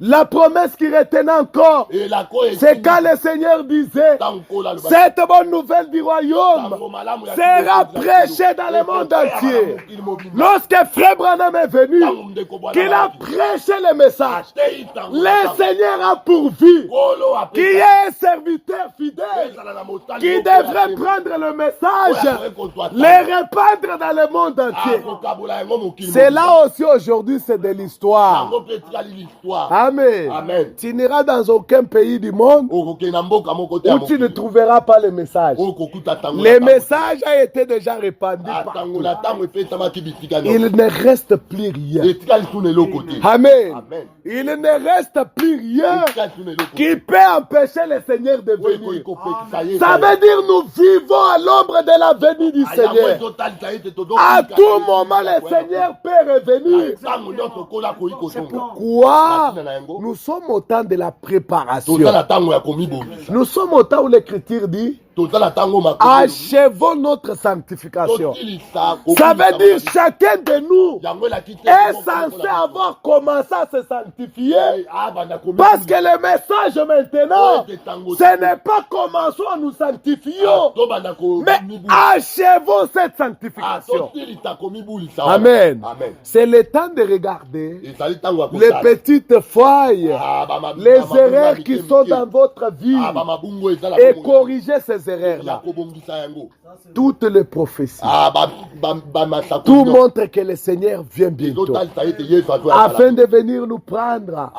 La promesse qui retenait encore, c'est quand le Seigneur disait, cette bonne nouvelle du royaume sera prêchée dans le monde entier. Lorsque Frère Branham est venu, qu'il a prêché le message, le Seigneur a pourvu qu'il y ait un serviteur fidèle qui devrait prendre le message, le répandre dans le monde entier. C'est là aussi aujourd'hui, c'est de l'histoire. Amen. Amen. Tu n'iras dans aucun pays du monde où tu ne trouveras pas le message. Le message a été déjà répandu partout. Il ne reste plus rien. Amen. Amen. Il ne reste plus rien qui peut empêcher le Seigneur de venir. Ça veut dire nous vivons à l'ombre de la venue du Seigneur. À tout moment, le Seigneur peut revenir. C'est pourquoi nous sommes au temps de la préparation. Nous sommes au temps où l'Écriture dit achevons notre sanctification. Ça veut dire chacun de nous est censé avoir commencé à se sanctifier. Parce que le message maintenant, ce n'est pas commençons à nous sanctifier, mais achevons cette sanctification. Amen. C'est le temps de regarder les petites failles, les erreurs qui sont dans votre vie et corriger ces erreurs-là. Toutes les prophéties, tout montre que le Seigneur vient bientôt afin de venir nous prendre,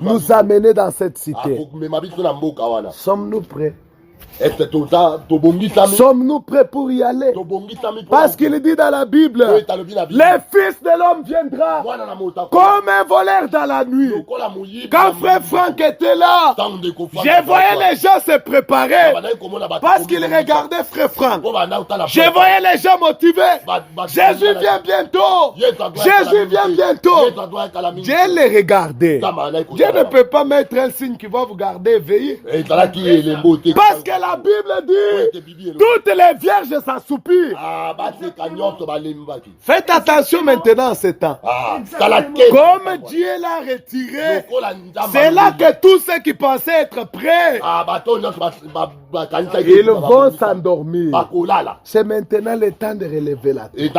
nous amener dans cette cité. Sommes-nous prêts? Sommes-nous prêts pour y aller? Parce qu'il dit dans la Bible, le Fils de l'homme viendra comme un voleur dans la nuit. Quand Frère Franck était là, je voyais les gens se préparer parce qu'il regardait Frère Franck. Je voyais les gens motivés. Jésus vient bientôt. Jésus vient bientôt. Dieu les regardait. Dieu ne peut pas mettre un signe qui va vous garder éveillé. Parce que la Bible dit toutes les vierges s'assoupirent. Faites attention maintenant en ce temps. Comme Dieu l'a retiré, c'est là que tous ceux qui pensaient être prêts, ils vont s'endormir. C'est maintenant le temps de relever la tête,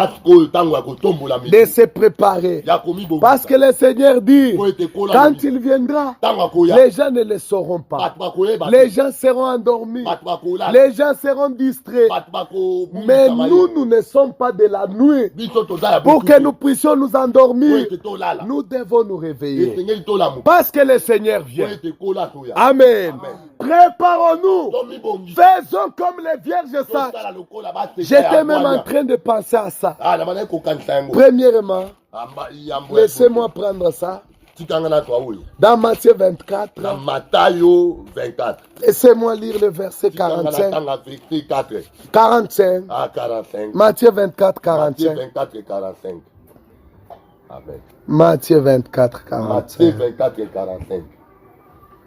de se préparer. Parce que le Seigneur dit, quand il viendra, les gens ne le sauront pas. Les gens seront endormis. Les gens seront distraits. Mais nous ne sommes pas de la nuit. Pour que nous puissions nous endormir, nous devons nous réveiller. Parce que le Seigneur vient. Amen. Préparons-nous. Faisons comme les vierges sages. J'étais même en train de penser à ça. Premièrement, laissez-moi prendre ça. Dans Matthieu 24, laissez-moi lire le verset 45. 45. Matthieu 24, 45. Matthieu 24, 45.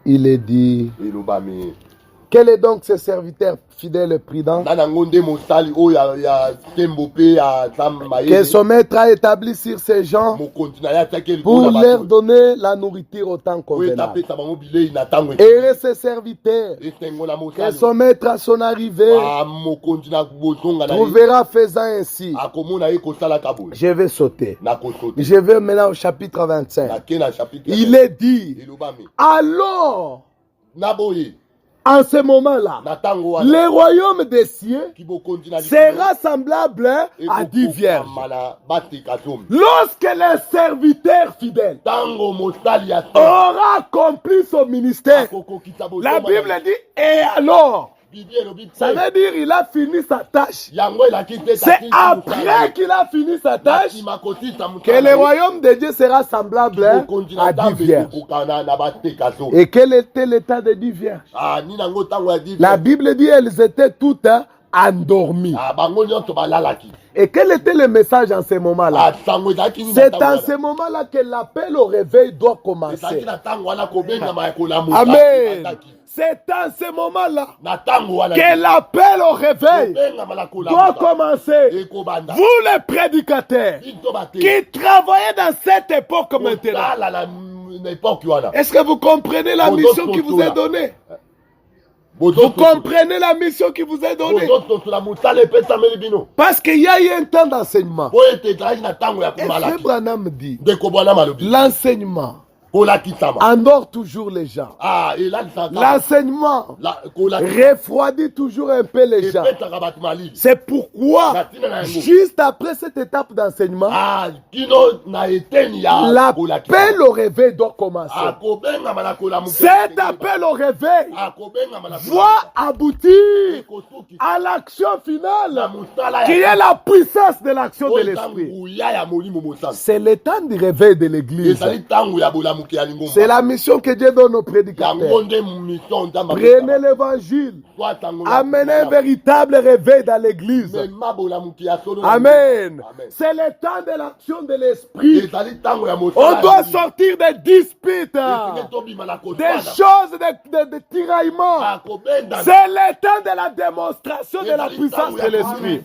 Il est dit, quel est donc ce serviteur fidèle et prudent que son maître a établi sur ces gens pour leur donner la nourriture au temps convenable? Et ce serviteur que son maître à son arrivée trouvera faisant ainsi. Je vais sauter. Je vais maintenant au chapitre 25. Il est dit, alors, en ce moment-là, le royaume des cieux sera semblable à 10 vierges. Lorsque le serviteur fidèle aura accompli son ministère, la Bible dit, et alors, ça veut dire il a fini sa tâche. C'est après qu'il a fini sa tâche que le royaume de Dieu sera semblable à 10 vierges. Et quel était l'état des 10 vierges? La Bible dit elles étaient toutes endormies. Et quel était le message en ce moment-là? C'est en ce moment-là que l'appel au réveil doit commencer. Amen. C'est en ce moment-là que l'appel au réveil doit commencer. Vous les prédicateurs qui travaillez dans cette époque maintenant, Est-ce que vous comprenez la mission qui vous est donnée? Vous comprenez la mission qui vous est donnée? Parce qu'il y a eu un temps d'enseignement. Et Frère Branham dit, l'enseignement endort toujours les gens. L'enseignement refroidit toujours un peu les gens. C'est pourquoi, juste après cette étape d'enseignement, l'appel au réveil doit commencer. Cet appel au réveil va aboutir à l'action finale, qui est la puissance de l'action de l'esprit. C'est le temps du réveil de l'Église. C'est la mission que Dieu donne aux prédicateurs. Prenez l'évangile. Amenez un véritable réveil dans l'église. Amen. C'est le temps de l'action de l'esprit. On doit sortir des disputes, des choses, de tiraillements. C'est le temps de la démonstration de la puissance de l'esprit.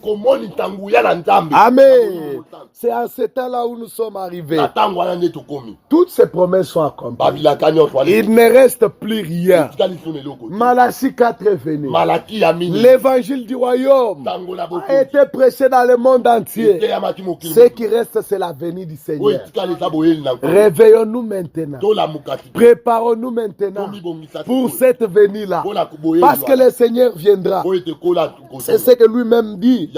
Amen. C'est à ce temps-là où nous sommes arrivés. Toutes ces promesses sont accomplies. Il ne reste plus rien. Malachie 4 est venu. L'évangile du royaume a été prêché dans le monde entier. Ce qui reste, c'est la venue du Seigneur. Réveillons-nous maintenant. Préparons-nous maintenant pour cette venue-là. Parce que le Seigneur viendra. C'est ce que lui-même dit.